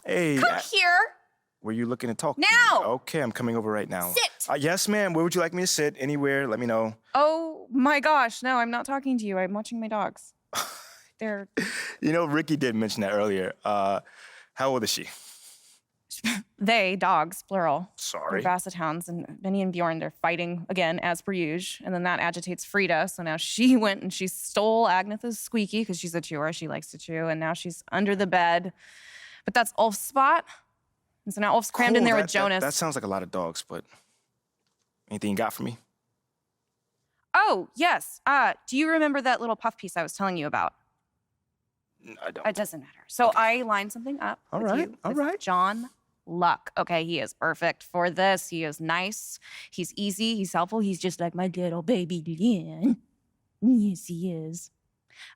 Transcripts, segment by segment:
Hey, Come here. were you looking to talk to me? Now! Okay, I'm coming over right now. Sit. Yes, ma'am. Where would you like me to sit? Anywhere, let me know. Oh my gosh, no, I'm not talking to you. I'm watching my dogs. They're You know, Ricky did mention that earlier. How old is she? dogs, plural. Sorry. They're basset hounds, and Benny and Bjorn, they're fighting again, as per usual. And then that agitates Frida, so now she went and she stole Agnetha's squeaky, because she's a chewer, she likes to chew, and now she's under the bed. But that's Ulf's spot. And so now Ulf's crammed in there with Jonas. That sounds like a lot of dogs, but anything you got for me? Oh, yes. Do you remember that little puff piece I was telling you about? I don't. It doesn't matter. So I lined something up All with right, you all with right. John Luck. Okay, he is perfect for this. He is nice. He's easy. He's helpful. He's just like my little baby Lynn. Yes, he is.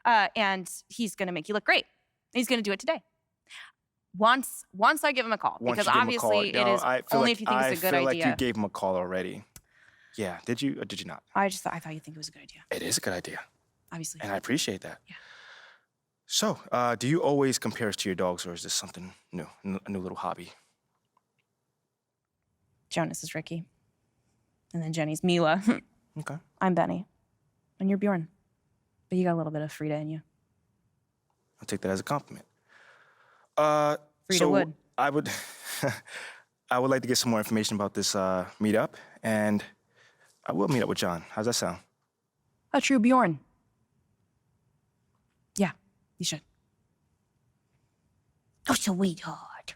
And he's going to make you look great. He's going to do it today. Once I give him a call. Once Because you give him a call. obviously No, it is I feel only like, if you think it's a good I feel idea. like you gave him a call already. Yeah, did you or did you not? I thought you'd think it was a good idea. It is a good idea, Obviously. and I appreciate that. Yeah. So, do you always compare us to your dogs, or is this something new, a new little hobby? Jonas is Ricky. And then Jenny's Mila. Okay. I'm Benny. And you're Bjorn. But you got a little bit of Frida in you. I'll take that as a compliment. Frida so would. I would, I would like to get some more information about this meetup, and I will meet up with John. How's that sound? A true Bjorn. Yeah, you should. Oh, sweetheart.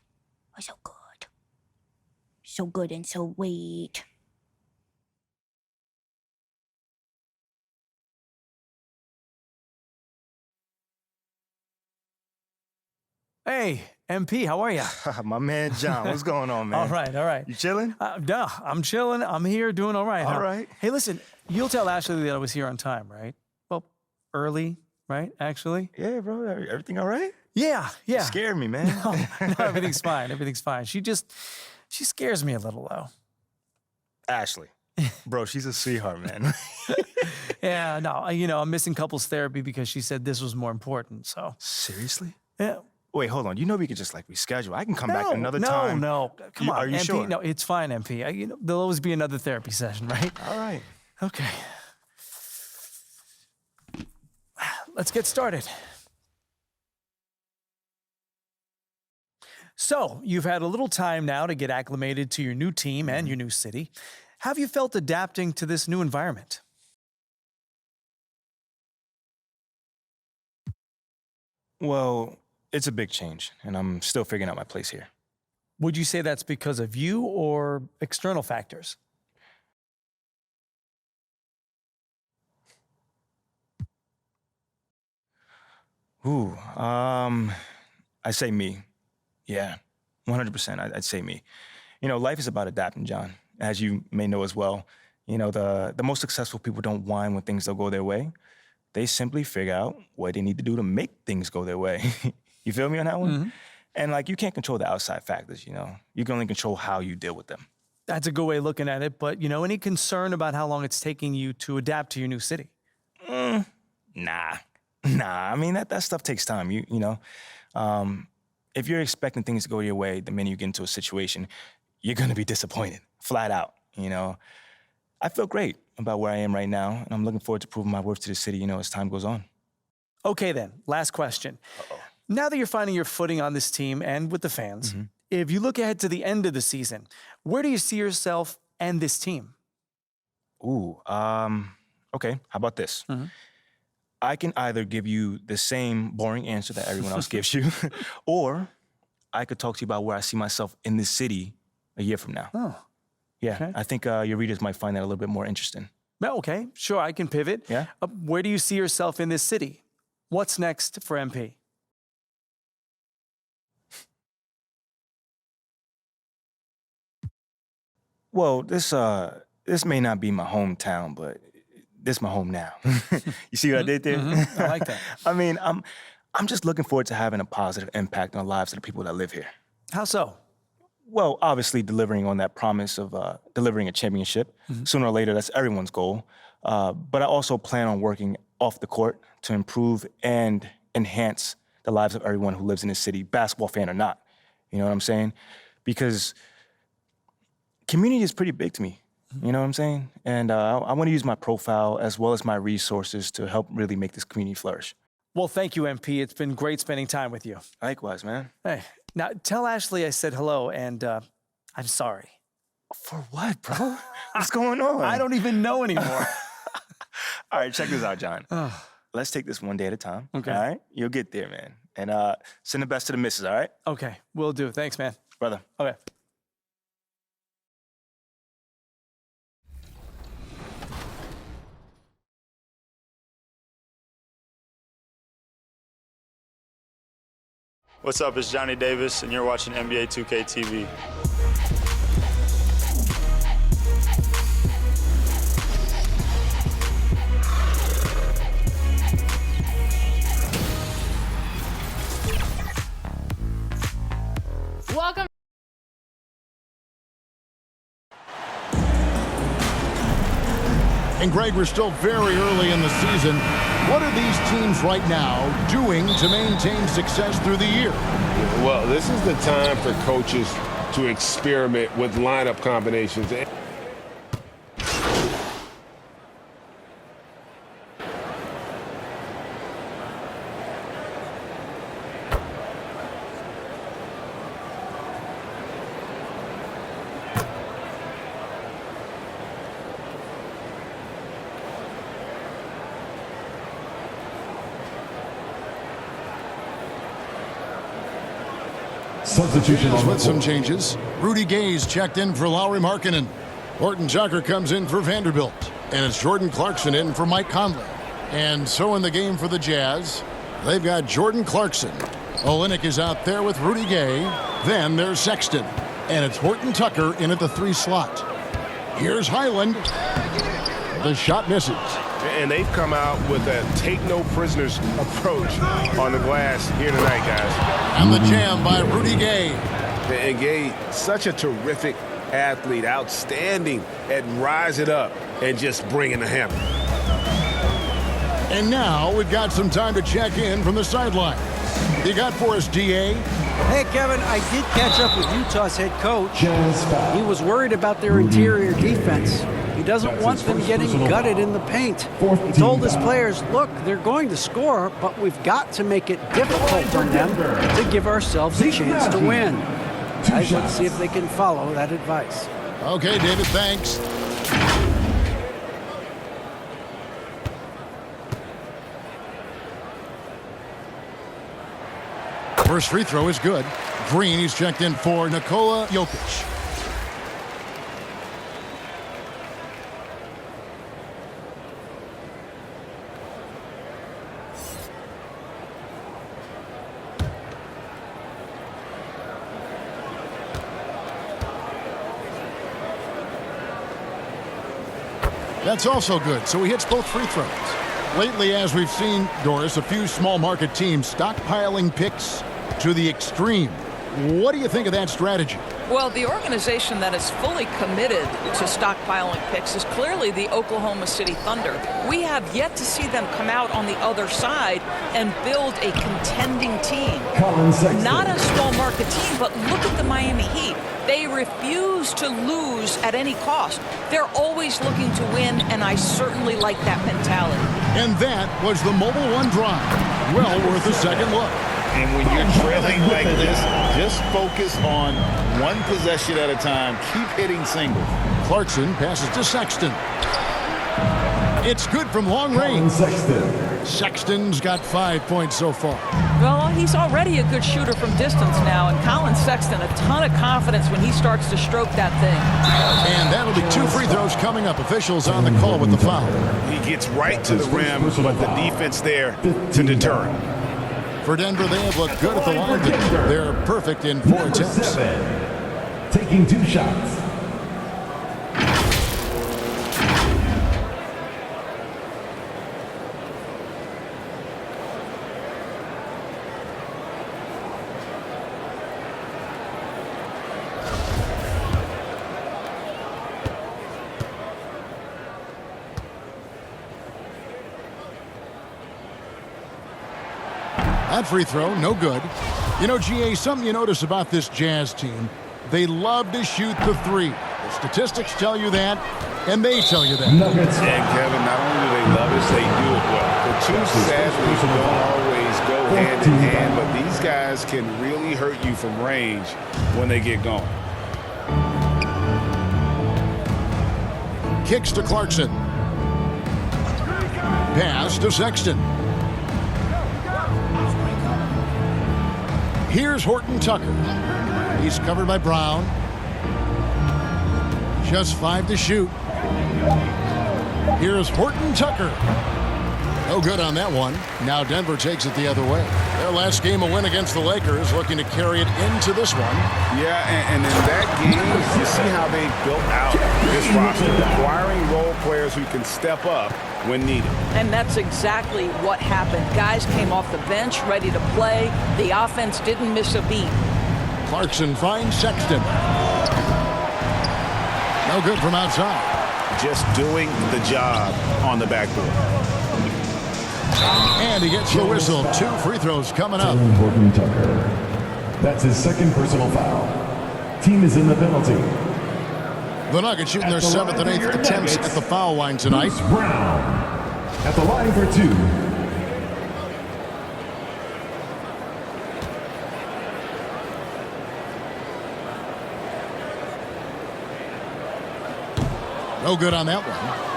Oh, so good. So good and so sweet. Hey, MP, how are you? My man John, what's going on, man? All right, all right. You chilling? No, I'm chilling. I'm here doing all right. All huh? right. Hey, listen, you'll tell Ashley that I was here on time, right? Well, early, right, actually? Yeah, bro. Everything all right? Yeah. You scared me, man. No, everything's fine. Everything's fine. She scares me a little, though. Ashley, bro, she's a sweetheart, man. Yeah, no, I'm missing couples therapy because she said this was more important, so. Seriously? Yeah. Wait, hold on. You know we could just like reschedule. I can come back another time. No, come on, Are you MP. sure? No, it's fine, MP. There'll always be another therapy session, right? All right. Okay. Let's get started. So, you've had a little time now to get acclimated to your new team and your new city. How have you felt adapting to this new environment? Well, it's a big change, and I'm still figuring out my place here. Would you say that's because of you or external factors? Ooh, I say me. Yeah, 100%. I'd say me. You know, life is about adapting, John, as you may know as well. You know, the most successful people don't whine when things don't go their way. They simply figure out what they need to do to make things go their way. You feel me on that one? Mm-hmm. And like, you can't control the outside factors, you know? You can only control how you deal with them. That's a good way of looking at it, but, any concern about how long it's taking you to adapt to your new city? Nah. I mean, that stuff takes time, you know? If you're expecting things to go your way the minute you get into a situation, you're gonna be disappointed, flat out, you know? I feel great about where I am right now, and I'm looking forward to proving my worth to the city, as time goes on. Okay then, last question. Uh-oh. Now that you're finding your footing on this team and with the fans, if you look ahead to the end of the season, where do you see yourself and this team? Ooh, okay, how about this? Mm-hmm. I can either give you the same boring answer that everyone else gives you, or I could talk to you about where I see myself in this city a year from now. Oh, Yeah, okay. I think your readers might find that a little bit more interesting. well, okay, sure, I can pivot. Yeah? Where do you see yourself in this city? What's next for MP? Well, this may not be my hometown, but this is my home now. You see what I did there? I like that. I mean, I'm just looking forward to having a positive impact on the lives of the people that live here. How so? Well, obviously delivering on that promise of delivering a championship. Sooner or later, that's everyone's goal. But I also plan on working off the court to improve and enhance the lives of everyone who lives in this city, basketball fan or not. You know what I'm saying? Because community is pretty big to me. You know what I'm saying? And I want to use my profile as well as my resources to help really make this community flourish. Well, thank you, MP. It's been great spending time with you. Likewise, man. Hey, now tell Ashley I said hello, and I'm sorry. For what, bro? What's going on? I don't even know anymore. All right, check this out, John. Let's take this one day at a time. Okay. All right? You'll get there, man. And send the best to the missus, all right? Okay, will do. Thanks, man. Brother. Okay. What's up? It's Johnny Davis, and you're watching NBA 2K TV. Welcome. And Greg, we're still very early in the season. What are these teams right now doing to maintain success through the year? Well, this is the time for coaches to experiment with lineup combinations. Substitution with some changes. Rudy Gay's checked in for Lowry Markkanen. Horton Tucker comes in for Vanderbilt. And it's Jordan Clarkson in for Mike Conley. And so in the game for the Jazz, they've got Jordan Clarkson. Olynyk is out there with Rudy Gay. Then there's Sexton. And it's Horton Tucker in at the 3 slot. Here's Highland. The shot misses. And they've come out with a take-no-prisoners approach on the glass here tonight, guys. And the jam by Rudy Gay. And Gay, such a terrific athlete, outstanding at rising up and just bringing the hammer. And now we've got some time to check in from the sideline. You got for us, DA? Hey, Kevin, I did catch up with Utah's head coach. He was worried about their interior defense. He doesn't want them getting gutted in the paint. He told his players, look, they're going to score, but we've got to make it difficult on them to give ourselves a chance to win. Guys, let's see if they can follow that advice. Okay, David, thanks. First free throw is good. Green, he's checked in for Nikola Jokic. That's also good, so he hits both free throws. Lately, as we've seen, Doris, a few small market teams stockpiling picks to the extreme. What do you think of that strategy? Well, the organization that is fully committed to stockpiling picks is clearly the Oklahoma City Thunder. We have yet to see them come out on the other side and build a contending team. Not a small market team, but look at the Miami Heat. They refuse to lose at any cost. They're always looking to win, and I certainly like that mentality. And that was the Mobile One drive. Well worth a second look. And when you're trailing like this, just focus on one possession at a time. Keep hitting singles. Clarkson passes to Sexton. It's good from long range. Sexton's got 5 points so far. Well, he's already a good shooter from distance now, and Colin Sexton, a ton of confidence when he starts to stroke that thing. And that'll be 2 free throws coming up. Officials on the call with the foul. He gets right to the rim, but the defense there to deter him. For Denver, they have looked good at the line. They're perfect in 4 attempts. Taking 2 shots. That free throw, no good. You know, GA, something you notice about this Jazz team, they love to shoot the three. The statistics tell you that, and they tell you that. And Kevin, not only do they love it, they do it well. The two sadly don't always go hand in hand, but these guys can really hurt you from range when they get going. Kicks to Clarkson. Pass to Sexton. Here's Horton Tucker. He's covered by Brown. Just 5 to shoot. Here's Horton Tucker. No good on that one. Now Denver takes it the other way. Their last game, a win against the Lakers, looking to carry it into this one. Yeah, and in that game, you see how they built out this roster, acquiring role players who can step up when needed. And that's exactly what happened. Guys came off the bench ready to play. The offense didn't miss a beat. Clarkson finds Sexton. No good from outside. Just doing the job on the backboard. And he gets the whistle. 2 free throws coming up. Horton Tucker. That's his second personal foul. Team is in the penalty. The Nuggets shooting their 7th and 8th attempts at the foul line tonight. Bruce Brown at the line for 2. No good on that one.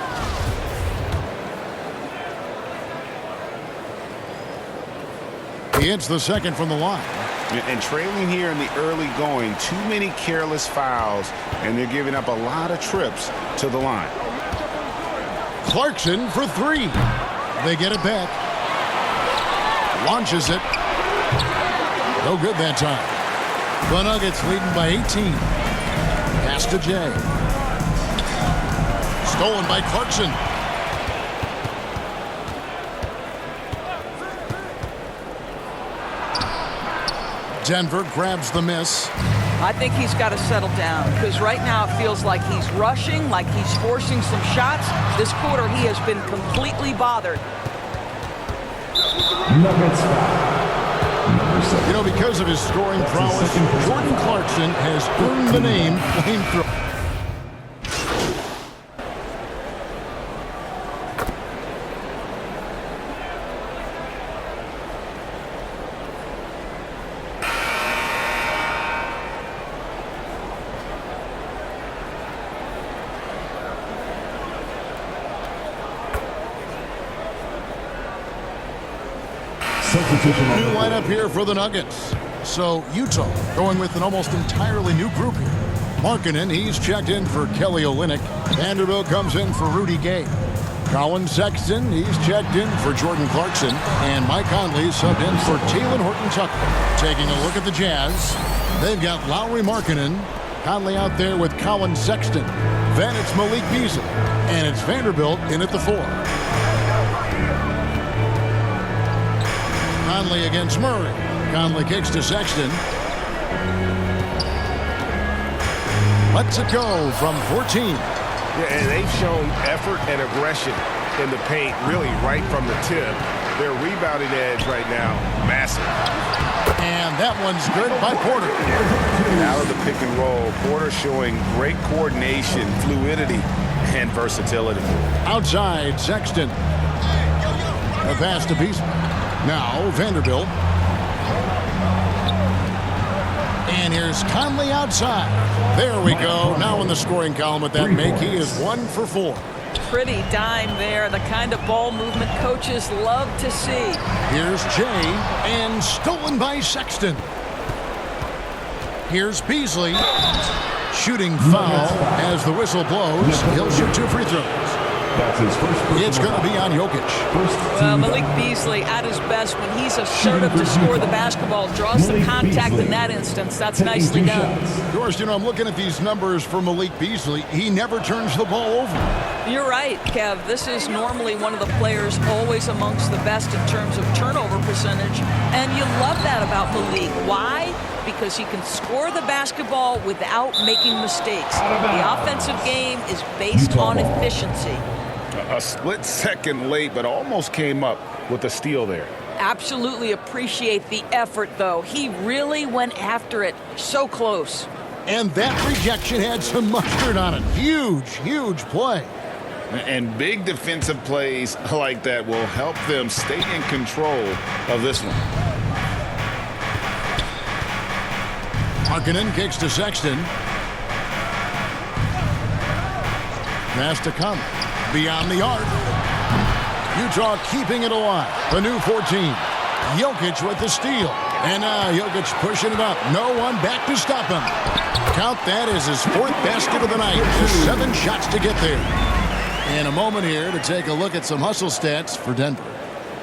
He hits the second from the line. And trailing here in the early going, too many careless fouls, and they're giving up a lot of trips to the line. Clarkson for 3. They get it back. Launches it. No good that time. The Nuggets leading by 18. Pass to Jay. Stolen by Clarkson. Denver grabs the miss. I think he's got to settle down because right now it feels like he's rushing, like he's forcing some shots. This quarter he has been completely bothered. You know, because of his scoring prowess, Jordan Clarkson has earned the name flamethrower. New lineup here for the Nuggets. So Utah going with an almost entirely new group here. Markkanen, he's checked in for Kelly Olynyk. Vanderbilt comes in for Rudy Gay. Colin Sexton, he's checked in for Jordan Clarkson. And Mike Conley subbed in for Talen Horton Tucker. Taking a look at the Jazz, they've got Lauri Markkanen. Conley out there with Colin Sexton. Then it's Malik Beasley. And it's Vanderbilt in at the 4. Conley against Murray. Conley kicks to Sexton. Lets it go from 14. Yeah, and they've shown effort and aggression in the paint, really right from the tip. Their rebounding edge right now, massive. And that one's good by Porter. Out of the pick and roll, Porter showing great coordination, fluidity, and versatility. Outside, Sexton. A pass to Beasley. Now Vanderbilt. And here's Conley outside. There we go. Now in the scoring column with that make, he is 1 for 4. Pretty dime there. The kind of ball movement coaches love to see. Here's Jay, and stolen by Sexton. Here's Beasley. Shooting foul as the whistle blows. He'll shoot 2 free throws. That's his first. It's going to be on Jokic. Well, Malik Beasley at his best when he's assertive to score the basketball, draws the contact in that instance. That's nicely done. Yours, you know, I'm looking at these numbers for Malik Beasley. He never turns the ball over. You're right, Kev. This is normally one of the players always amongst the best in terms of turnover percentage. And you love that about Malik. Why? Because he can score the basketball without making mistakes. The offensive game is based on efficiency. A split second late, but almost came up with a steal there. Absolutely appreciate the effort, though. He really went after it. So close. And that rejection had some mustard on it. Huge, huge play. And big defensive plays like that will help them stay in control of this one. Markkanen kicks to Sexton. Pass to come. Beyond the arc. Utah keeping it alive. The new 14. Jokic with the steal. And now Jokic pushing it up. No one back to stop him. Count that as his 4th basket of the night. Just 7 shots to get there. In a moment here to take a look at some hustle stats for Denver.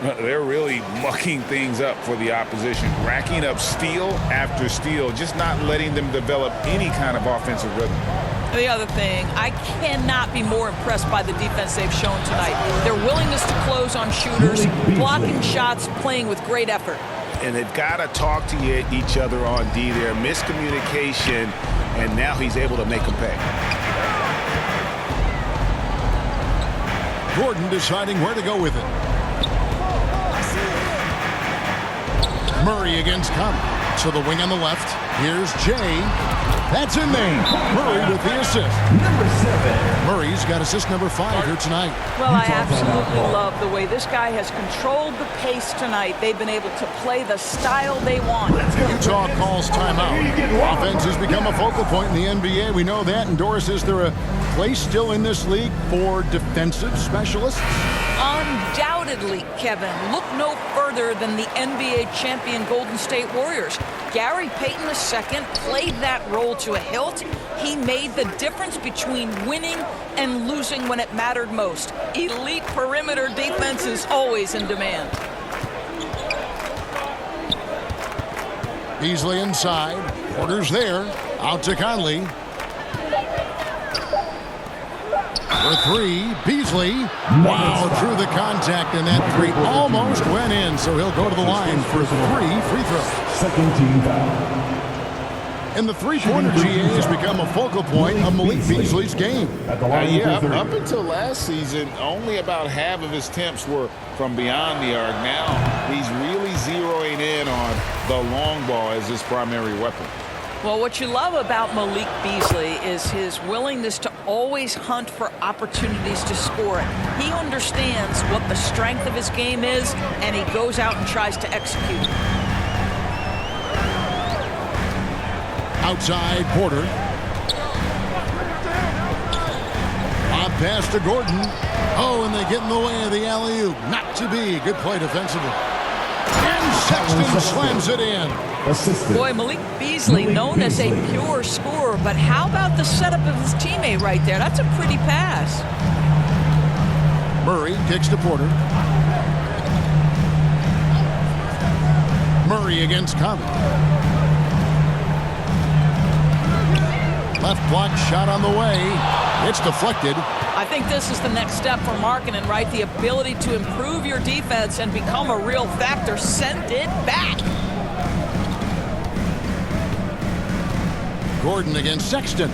They're really mucking things up for the opposition, racking up steal after steal, just not letting them develop any kind of offensive rhythm. The other thing, I cannot be more impressed by the defense they've shown tonight. Their willingness to close on shooters, blocking shots, playing with great effort. And they've got to talk to each other on D there. Miscommunication, and now he's able to make them pay. Gordon deciding where to go with it. Murray against Conley. To the wing on the left. Here's Jay. That's in there. Murray with the assist. Number 7. Murray's got assist number 5 here tonight. Well, I absolutely love the way this guy has controlled the pace tonight. They've been able to play the style they want. Utah calls timeout. Offense has become a focal point in the NBA. We know that. And Doris, is there a place still in this league for defensive specialists? Undoubtedly, Kevin. Look no further than the NBA champion Golden State Warriors. Gary Payton II played that role to a hilt. He made the difference between winning and losing when it mattered most. Elite perimeter defense is always in demand. Beasley inside. Porter's there. Out to Conley. For 3, Beasley. Wow, through the contact, and that 3 almost went in, so he'll go to the line for 3 free throws. Second team foul. And the three-pointer GA has become a focal point of Malik Beasley's game. Up until last season, only about half of his attempts were from beyond the arc. Now he's really zeroing in on the long ball as his primary weapon. Well, what you love about Malik Beasley is his willingness to always hunt for opportunities to score it. He understands what the strength of his game is, and he goes out and tries to execute it. Outside, Porter. Lob pass to Gordon. Oh, and they get in the way of the alley-oop. Not to be. Good play defensively. And Sexton slams it in. Boy, Malik Beasley, known as a pure scorer, but how about the setup of his teammate right there? That's a pretty pass. Murray kicks to Porter. Murray against Conley. Left block shot on the way. It's deflected. I think this is the next step for Markkanen, right? The ability to improve your defense and become a real factor. Send it back. Gordon against Sexton.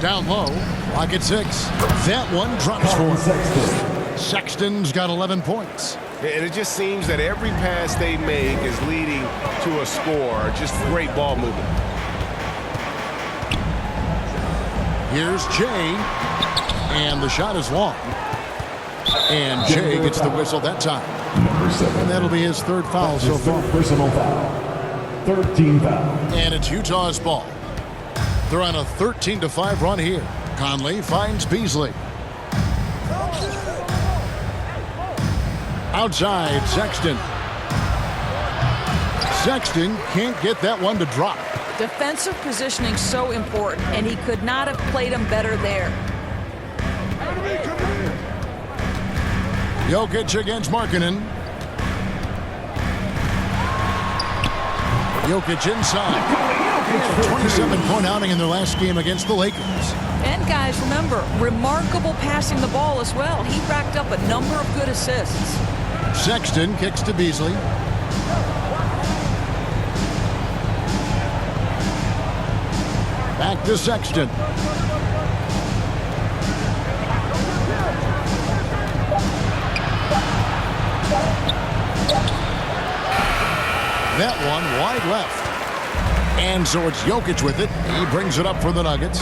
Down low. Clock at 6. That one drops for him. Sexton's got 11 points. And it just seems that every pass they make is leading to a score. Just great ball movement. Here's Jay. And the shot is long. And Jay gets the whistle that time. And that'll be his 3rd foul so far. Personal foul. 13 foul. And it's Utah's ball. They're on a 13-5 run here. Conley finds Beasley. Outside, Sexton. Sexton can't get that one to drop. Defensive positioning so important, and he could not have played him better there. Jokic against Markkanen. Jokic inside. 27-point outing in their last game against the Lakers. And guys, remember, remarkable passing the ball as well. He racked up a number of good assists. Sexton kicks to Beasley. Back to Sexton. That one wide left. And so it's Jokic with it. He brings it up for the Nuggets.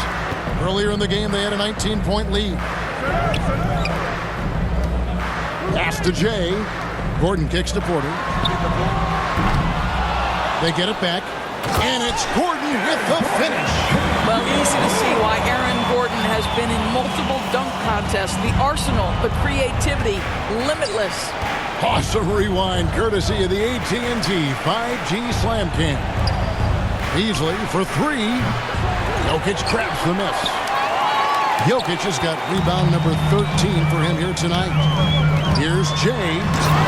Earlier in the game, they had a 19-point lead. Pass to Jay. Gordon kicks to Porter. They get it back. And it's Gordon with the finish. Well, easy to see why Aaron Gordon has been in multiple dunk contests. The arsenal, the creativity, limitless. Awesome rewind courtesy of the AT&T 5G Slam Cam. Beasley for three. Jokic grabs the miss. Jokic has got rebound number 13 for him here tonight. Here's Jay.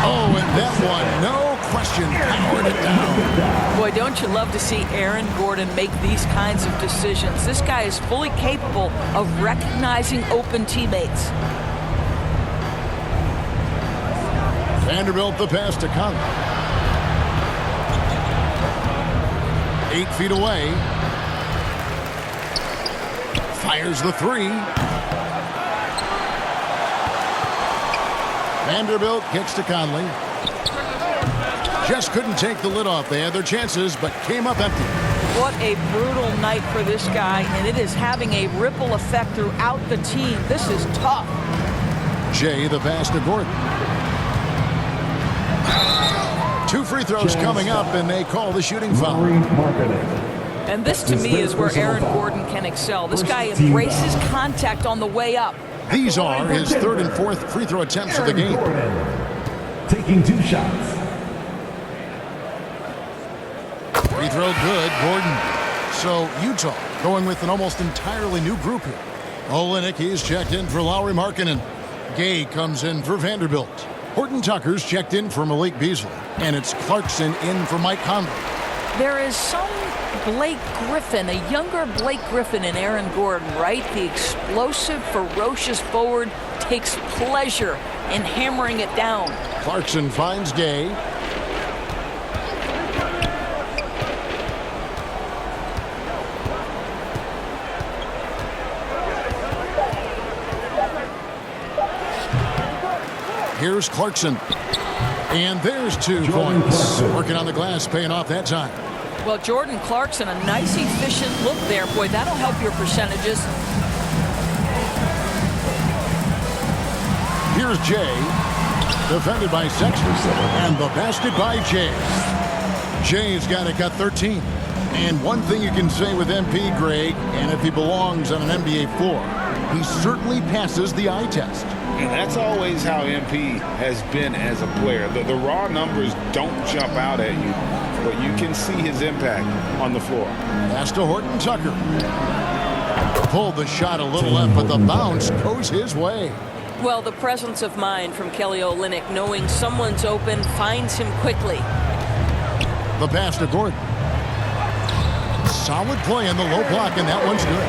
Oh, and that one, no question, powered it down. Boy, don't you love to see Aaron Gordon make these kinds of decisions. This guy is fully capable of recognizing open teammates. Vanderbilt the pass to Conley. 8 feet away. Fires the three. Vanderbilt kicks to Conley. Just couldn't take the lid off. They had their chances, but came up empty. What a brutal night for this guy, and it is having a ripple effect throughout the team. This is tough. Jay the pass to Gordon. 2 free throws coming up, and they call the shooting foul. And this, to me, is where Aaron Gordon can excel. This guy embraces contact on the way up. These are his 3rd and 4th free throw attempts of the game. Taking 2 shots. Free throw good, Gordon. So Utah going with an almost entirely new group here. Olynyk, he's checked in for Lauri Markkanen. Gay comes in for Vanderbilt. Horton Tucker's checked in for Malik Beasley. And it's Clarkson in for Mike Conley. There is some Blake Griffin, a younger Blake Griffin in Aaron Gordon, right? The explosive, ferocious forward takes pleasure in hammering it down. Clarkson finds Gay. Here's Clarkson. And there's 2 points. Working on the glass, paying off that time. Well, Jordan Clarkson, a nice, efficient look there. Boy, that'll help your percentages. Here's Jay. Defended by Sexton. And the basket by Jay. Jay's got it, got 13. And one thing you can say with MP, Greg, and if he belongs on an NBA floor, he certainly passes the eye test. And that's always how MP has been as a player. The raw numbers don't jump out at you, but you can see his impact on the floor. Pass to Horton Tucker. Pulled the shot a little left, but the bounce goes his way. Well, the presence of mind from Kelly Olynyk, knowing someone's open, finds him quickly. The pass to Gordon. Solid play in the low block, and that one's good.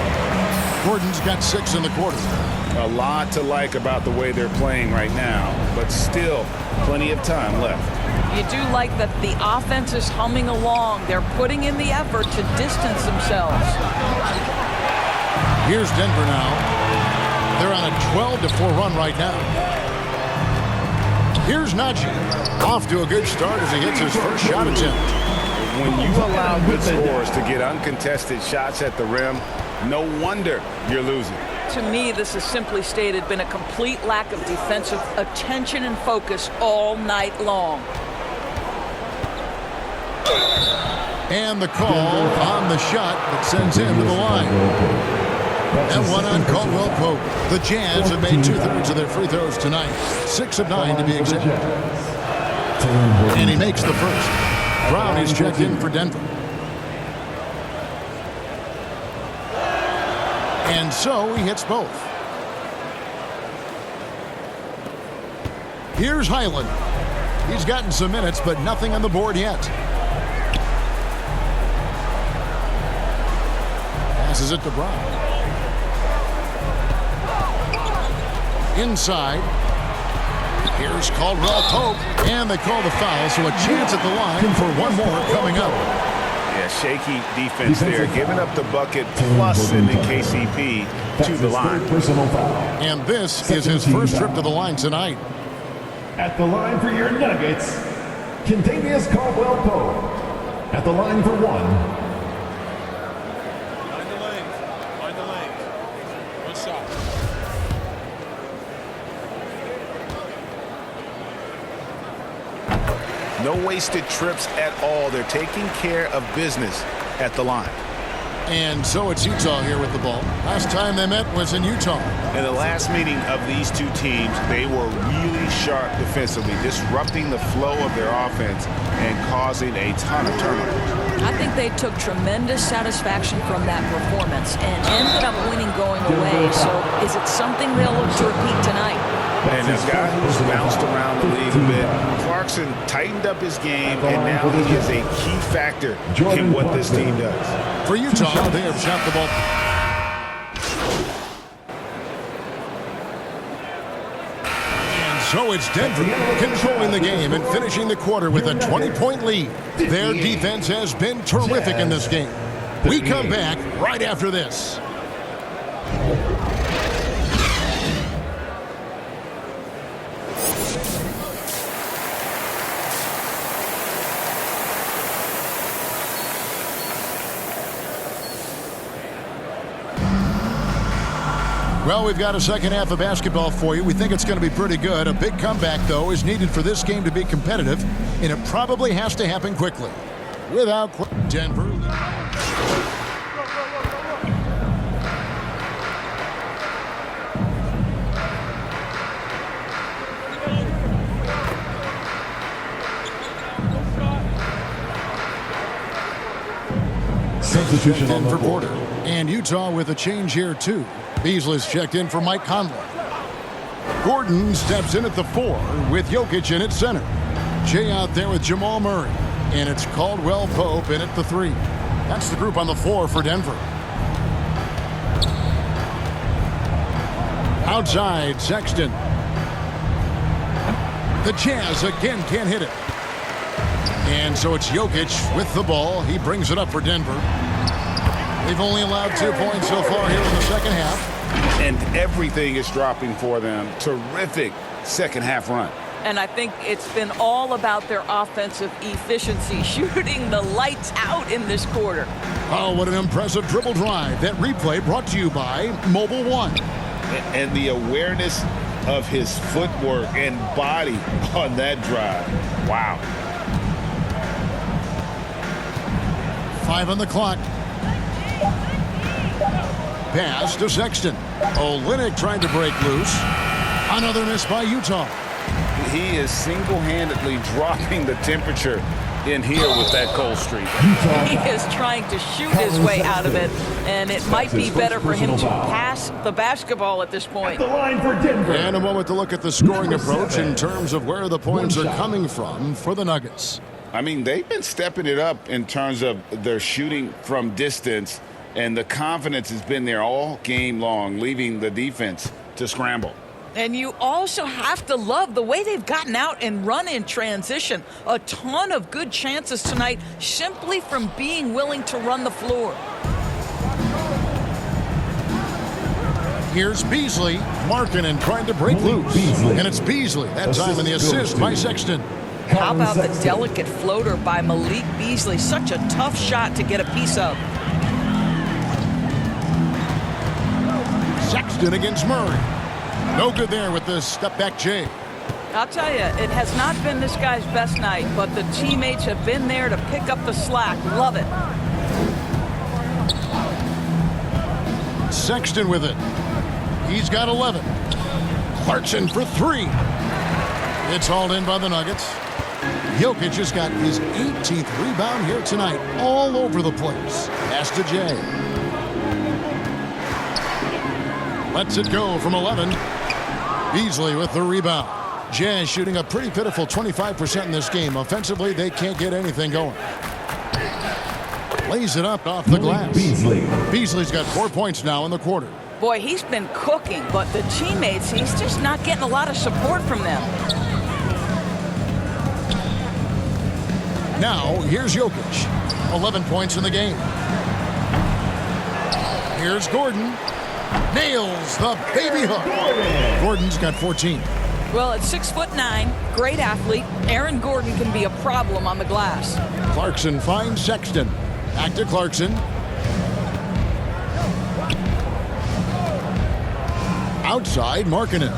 Gordon's got 6 in the quarter. A lot to like about the way they're playing right now, but still plenty of time left. You do like that the offense is humming along. They're putting in the effort to distance themselves. Here's Denver now. They're on a 12-4 run right now. Here's Najee. Off to a good start as he hits his first shot attempt. When you allow good scorers to get uncontested shots at the rim, no wonder you're losing. To me, this has simply stated been a complete lack of defensive attention and focus all night long. And the call on the shot that sends him to the line. And one on Caldwell Pope. The Jazz have made 2/3 of their free throws tonight. 6 of 9 to be exact. And he makes the first. Brown is checked in for Denver. And so he hits both. Here's Highland. He's gotten some minutes, but nothing on the board yet. Passes it to Brown. Inside. Here's Caldwell Pope. And they call the foul, so a chance at the line for one more coming up. Yeah, shaky defense there, giving up the bucket plus sending KCP to the line. And this is his first trip to the line tonight. At the line for your Nuggets, Kentavious Caldwell Pope. At the line for one, Find the lanes. Find the lanes. One shot. No wasted trips at all. They're taking care of business at the line. And so it's Utah here with the ball. Last time they met was in Utah. In the last meeting of these two teams, they were really sharp defensively, disrupting the flow of their offense and causing a ton of turnovers. I think they took tremendous satisfaction from that performance and ended up winning going away. So is it something they'll look to repeat tonight? And this guy who's bounced around the league a bit, Clarkson tightened up his game, and now he is a key factor in what this team does. For Utah, they have shot the ball. And so it's Denver controlling the game and finishing the quarter with a 20-point lead. Their defense has been terrific in this game. We come back right after this. Well, we've got a second half of basketball for you. We think it's going to be pretty good. A big comeback, though, is needed for this game to be competitive, and it probably has to happen quickly. Without Denver. substitution on the for court. Porter. And Utah with a change here, too. Beasley's checked in for Mike Conley. Gordon steps in at the 4 with Jokic in at center. Jay out there with Jamal Murray. And it's Caldwell Pope in at the 3. That's the group on the floor for Denver. Outside, Sexton. The Jazz again can't hit it. And so it's Jokic with the ball. He brings it up for Denver. They've only allowed 2 points so far here in the second half. And everything is dropping for them. Terrific second half run. And I think it's been all about their offensive efficiency, shooting the lights out in this quarter. Oh, what an impressive dribble drive. That replay brought to you by Mobile One. And the awareness of his footwork and body on that drive. Wow. 5 on the clock. Pass to Sexton. Olynyk trying to break loose. Another miss by Utah. He is single-handedly dropping the temperature in here with that cold streak. He is trying to shoot his way out of it, and it might be better for him to pass the basketball at this point. And a moment to look at the scoring approach in terms of where the points are coming from for the Nuggets. I mean, they've been stepping it up in terms of their shooting from distance, and the confidence has been there all game long, leaving the defense to scramble. And you also have to love the way they've gotten out and run in transition. A ton of good chances tonight simply from being willing to run the floor. Here's Beasley marking and trying to break loose. And it's Beasley that time in the assist by Sexton. How about the delicate floater by Malik Beasley? Such a tough shot to get a piece of. Sexton against Murray. No good there with the step-back J. I'll tell you, it has not been this guy's best night, but the teammates have been there to pick up the slack. Love it. Sexton with it. He's got 11. Clarkson for 3. It's hauled in by the Nuggets. Jokic has got his 18th rebound here tonight, all over the place. Pass to Jay. Lets it go from 11. Beasley with the rebound. Jazz shooting a pretty pitiful 25% in this game. Offensively, they can't get anything going. Lays it up off the glass. Beasley's got 4 points now in the quarter. Boy, he's been cooking, but the teammates, he's just not getting a lot of support from them. Now, here's Jokic. 11 points in the game. Here's Gordon. Nails the baby hook. Gordon's got 14. Well, at 6'9", great athlete, Aaron Gordon can be a problem on the glass. Clarkson finds Sexton. Back to Clarkson. Outside, Markkanen.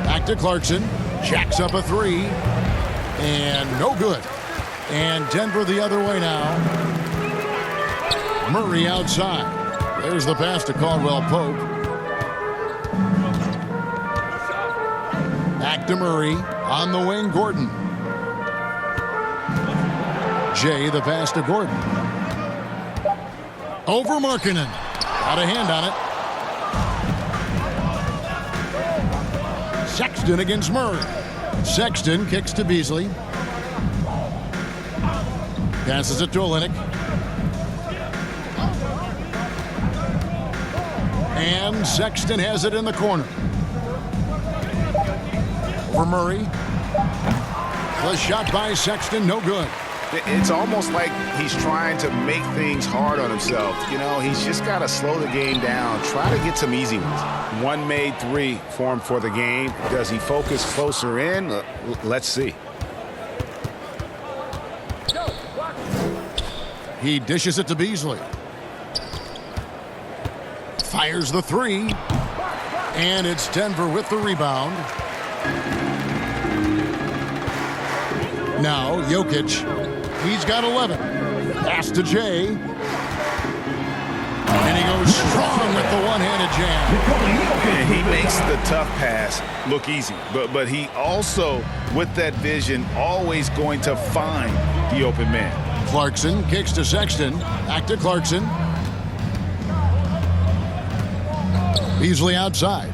Back to Clarkson. Jacks up a three. And no good. And Denver the other way now. Murray outside. There's the pass to Caldwell Pope. Back to Murray. On the wing, Gordon. Jay, the pass to Gordon. Over Markkanen. Got a hand on it. Sexton against Murray. Sexton kicks to Beasley. Passes it to Olynyk. And Sexton has it in the corner. For Murray. The shot by Sexton, no good. It's almost like he's trying to make things hard on himself. You know, he's just got to slow the game down, try to get some easy ones. One made three for him for the game. Does he focus closer in? Let's see. He dishes it to Beasley. Fires the three. And it's Denver with the rebound. Now, Jokic. He's got 11. Pass to Jay. And he goes strong with the one-handed jam. And he makes the tough pass look easy. But he also, with that vision, always going to find the open man. Clarkson kicks to Sexton. Back to Clarkson. Beasley outside.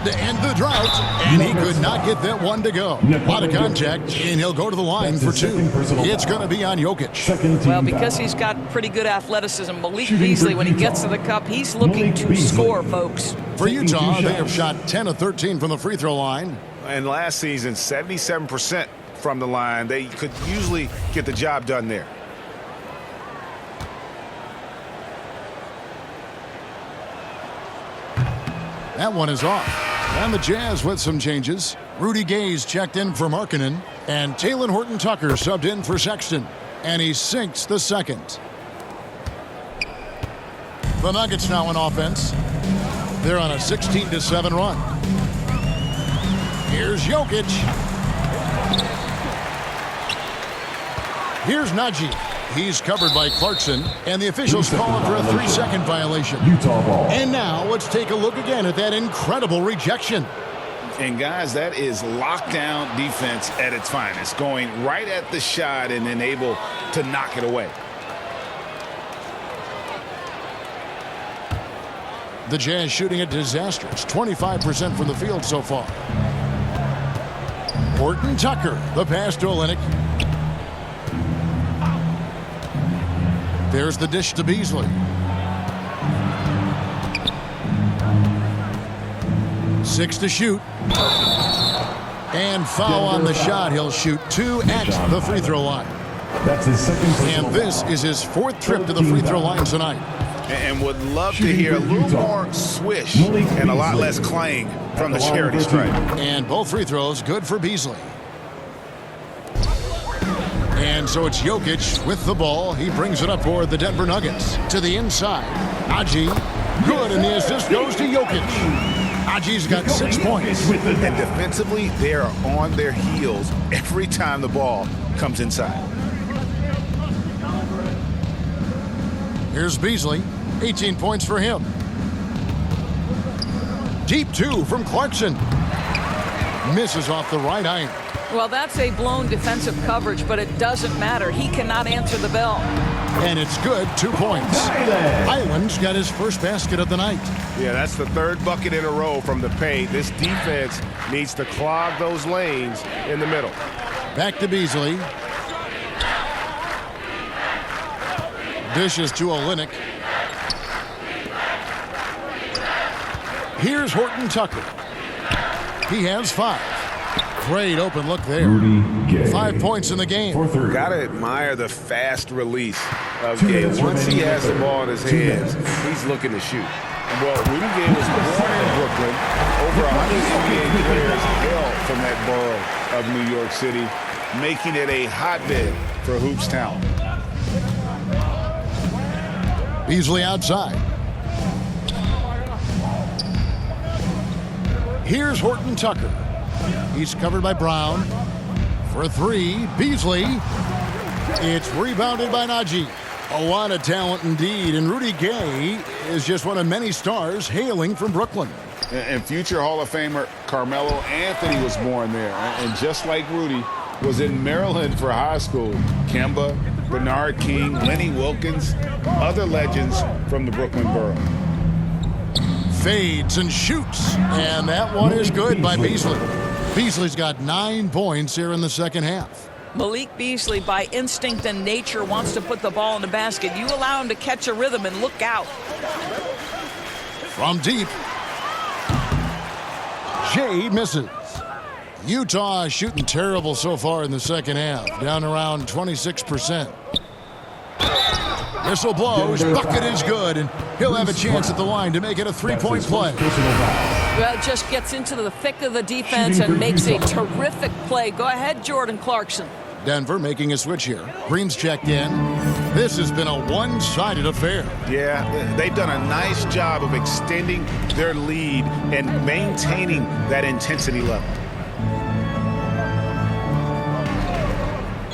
To end the drought, and he could not get that one to go. A lot of contact, and he'll go to the line for two. It's going to be on Jokic. Well, because he's got pretty good athleticism, Malik Beasley, when he gets to the cup, he's looking to score, folks. For Utah, they have shot 10 of 13 from the free throw line. And last season, 77% from the line. They could usually get the job done there. That one is off. And the Jazz with some changes. Rudy Gay's checked in for Markkanen, and Talen Horton-Tucker subbed in for Sexton. And he sinks the second. The Nuggets now in offense. They're on a 16-7 run. Here's Jokic. Here's Najee. He's covered by Clarkson, and the officials call it for a 3-second violation. Utah ball. And now let's take a look again at that incredible rejection. And guys, that is lockdown defense at its finest, going right at the shot and then able to knock it away. The Jazz shooting a disastrous 25% from the field so far. Horton-Tucker, the pass to Olynyk. There's the dish to Beasley. Six to shoot. And foul on the shot. He'll shoot two at the free throw line. That's his second personal And this is his fourth trip to the free throw line tonight. And would love to hear a little more swish and a lot less clang from the charity stripe. And both free throws good for Beasley. And so it's Jokic with the ball. He brings it up for the Denver Nuggets. To the inside. Najee. Good, and the assist goes to Jokic. Najee's got 6 points. And defensively, they are on their heels every time the ball comes inside. Here's Beasley. 18 points for him. Deep two from Clarkson. Misses off the right iron. Well, that's a blown defensive coverage, but it doesn't matter. He cannot answer the bell. And it's good, 2 points. Highland's got his first basket of the night. Yeah, that's the third bucket in a row from the paint. This defense needs to clog those lanes in the middle. Back to Beasley. Dishes to Olynyk. Here's Horton-Tucker. He has 5. Great open look there. 5 points in the game. Gotta admire the fast release of 2 game. minutes Once he remaining in the has the third. ball in his 2 hands, minutes. he's looking to shoot. Well, Rudy Gay was born in Brooklyn. Over 100 NBA players hail from that borough of New York City, making it a hotbed for hoops talent. Beasley outside. Here's Horton Tucker. He's covered by Brown. For three, Beasley. It's rebounded by Najee. A lot of talent indeed, and Rudy Gay is just one of many stars hailing from Brooklyn. And future Hall of Famer Carmelo Anthony was born there. And just like Rudy, was in Maryland for high school. Kemba, Bernard King, Lenny Wilkins, other legends from the Brooklyn borough. Fades and shoots, and that one is good by Beasley. Beasley's got 9 points here in the second half. Malik Beasley, by instinct and nature, wants to put the ball in the basket. You allow him to catch a rhythm and look out. From deep, Jay misses. Utah is shooting terrible so far in the second half, down around 26%. Whistle blows, bucket is good, and he'll have a chance at the line to make it a 3-point play. Well, just gets into the thick of the defense and makes a terrific play. Go ahead, Jordan Clarkson. Denver making a switch here. Green's checked in. This has been a one-sided affair. Yeah, they've done a nice job of extending their lead and maintaining that intensity level.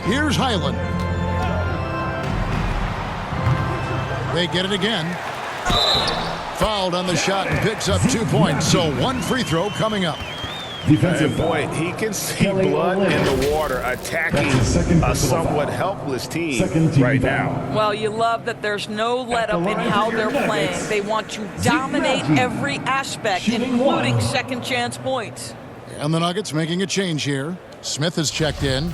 Here's Highland. They get it again. Fouled on the shot and picks up 2 points. So one free throw coming up. And boy, he can see blood in the water attacking a somewhat helpless team right now. Well, you love that there's no let-up in how they're playing. They want to dominate every aspect, including second chance points. And the Nuggets making a change here. Smith has checked in.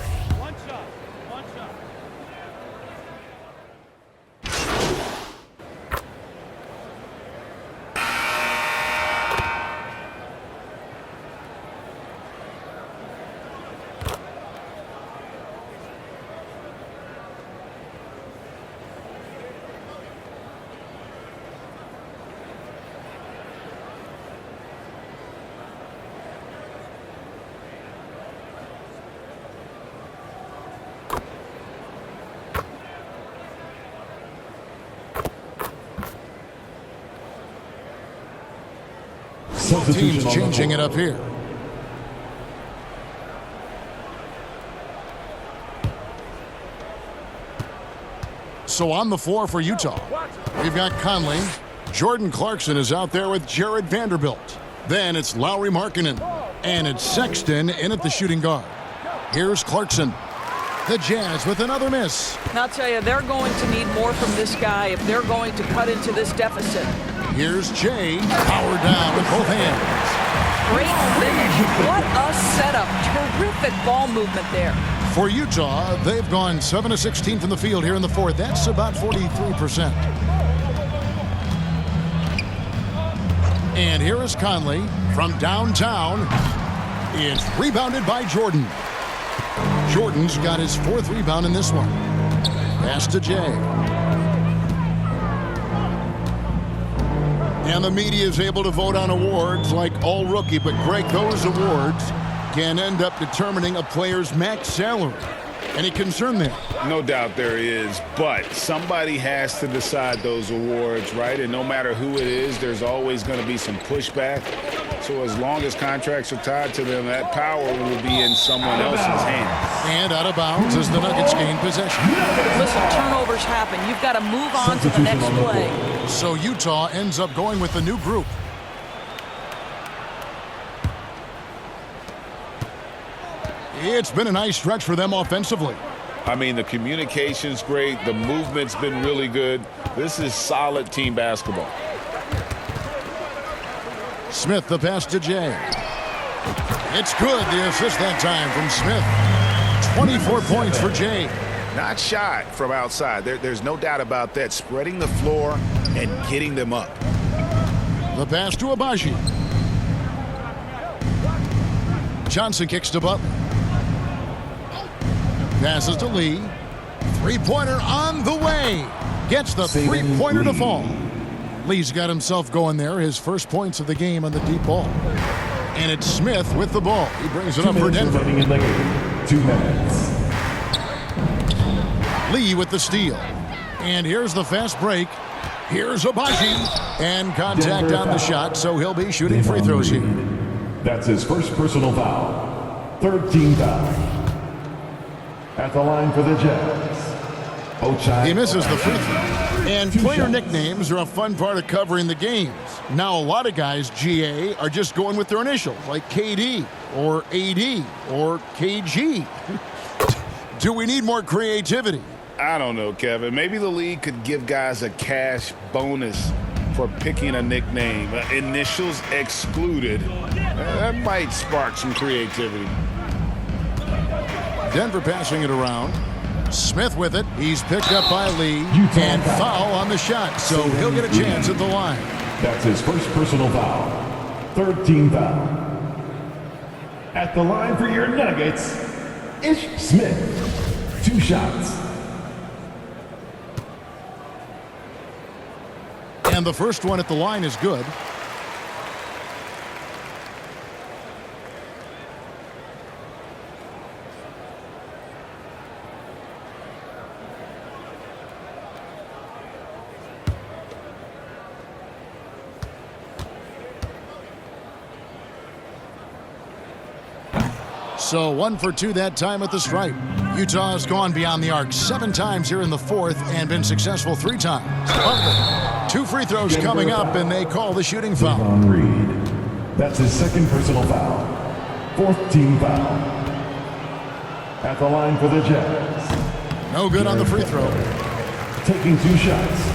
Teams changing it up here. So on the floor for Utah, we've got Conley. Jordan Clarkson is out there with Jared Vanderbilt. Then it's Lauri Markkanen. And it's Sexton in at the shooting guard. Here's Clarkson. The Jazz with another miss. And I'll tell you, they're going to need more from this guy if they're going to cut into this deficit. Here's Jay, powered down with both hands. Great finish. What a setup. Terrific ball movement there. For Utah, they've gone 7 of 16 from the field here in the fourth. That's about 43%. And here is Conley from downtown. It's rebounded by Jordan. Jordan's got his 4th rebound in this one. Pass to Jay. And the media is able to vote on awards like All Rookie, but Greg, those awards can end up determining a player's max salary. Any concern there? No doubt there is, but somebody has to decide those awards, right? And no matter who it is, there's always going to be some pushback. So as long as contracts are tied to them, that power will be in someone else's hands. And out of bounds as the Nuggets gain possession. Listen, turnovers happen. You've got to move on to the next play. So Utah ends up going with the new group. It's been a nice stretch for them offensively. I mean, the communication's great. The movement's been really good. This is solid team basketball. Smith, the pass to Jay. It's good, the assist that time from Smith. 24 points for Jay. Not shy from outside. There's no doubt about that. Spreading the floor and getting them up. The pass to Abaji. Johnson kicks to Butler. Passes to Lee. Three-pointer on the way. gets the three-pointer to fall. Lee's got himself going there, his first points of the game on the deep ball. And it's Smith with the ball. He brings it up for Denver. 2 minutes. Lee with the steal. And here's the fast break. Here's Abaji. And contact on the shot, so he'll be shooting free throws here. That's his first personal foul. 3rd team foul. At the line for the Jazz. He misses the free throw. And player nicknames are a fun part of covering the games. Now, a lot of guys, GA, are just going with their initials, like KD or AD or KG. Do we need more creativity? I don't know, Kevin. Maybe the league could give guys a cash bonus for picking a nickname. Initials excluded. That might spark some creativity. Denver passing it around. Smith with it. He's picked up by Lee. And foul on the shot, so he'll get a chance at the line. That's his first personal foul. 3rd team foul. At the line for your Nuggets, Ish Smith. 2 shots. And the first one at the line is good. So 1 for 2 that time at the stripe. Utah has gone beyond the arc 7 times here in the 4th and been successful 3 times. Butler, 2 free throws coming up, and they call the shooting foul. Reed. That's his 2nd personal foul. 4th team foul. At the line for the Jazz. No good on the free throw. Taking 2 shots.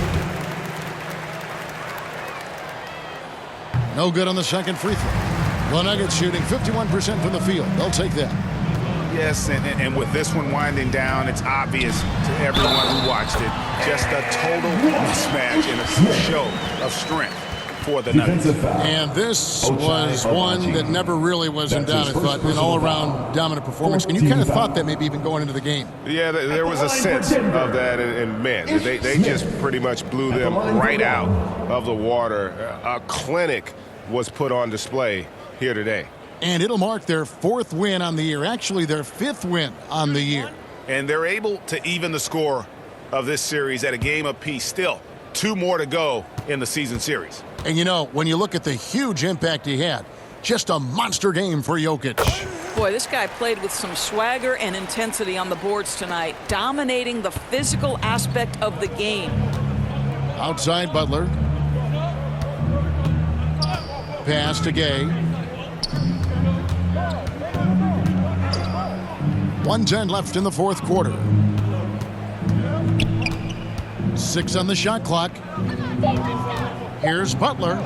No good on the second free throw. The Nuggets shooting 51% from the field. They'll take that. Yes, and with this one winding down, it's obvious to everyone who watched it. Just a total mismatch and a show of strength for the Nuggets. And this was one that never really was in doubt, I thought, an all-around dominant performance. And you kind of thought that maybe even going into the game. Yeah, there was a sense of that, and man, they just pretty much blew them right out of the water. A clinic was put on display here today. And it'll mark their 4th win on the year, actually their 5th win on the year. And they're able to even the score of this series at a game apiece. Still, 2 more to go in the season series. And you know, when you look at the huge impact he had, just a monster game for Jokic. Boy, this guy played with some swagger and intensity on the boards tonight, dominating the physical aspect of the game. Outside Butler. Pass to Gay. 1:10 left in the 4th quarter. 6 on the shot clock. Here's Butler.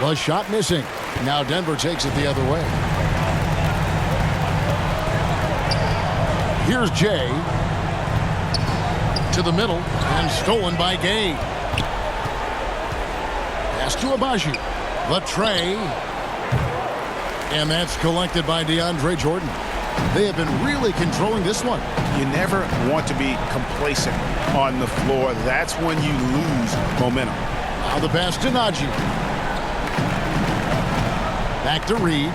The shot missing. Now Denver takes it the other way. Here's Jay. To the middle and stolen by Gay. Pass to Abaji. The tray. And that's collected by DeAndre Jordan. They have been really controlling this one. You never want to be complacent on the floor. That's when you lose momentum. Now the pass to Najee. Back to Reed.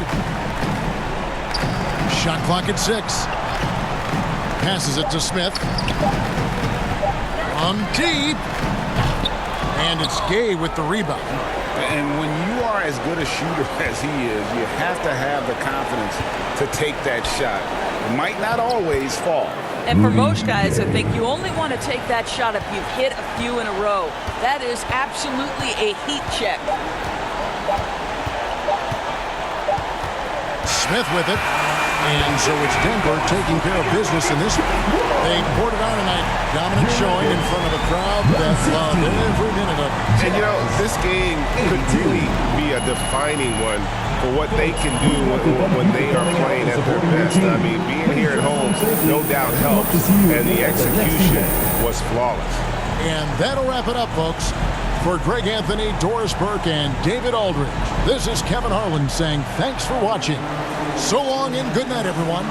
Shot clock at 6. Passes it to Smith. From deep. And it's Gay with the rebound. And when you are as good a shooter as he is, you have to have the confidence to take that shot. It might not always fall. And for most guys, I think you only want to take that shot if you've hit a few in a row. That is absolutely a heat check. Smith with it. And so it's Denver taking care of business in this one. They poured it on tonight. Dominant showing in front of a crowd that loved every minute of it. And you know, this game could really be a defining one for what they can do when they are playing at their best. I mean, being here at home no doubt helps, and the execution was flawless. And that'll wrap it up, folks. For Greg Anthony, Doris Burke, and David Aldridge, this is Kevin Harlan saying thanks for watching. So long and good night, everyone.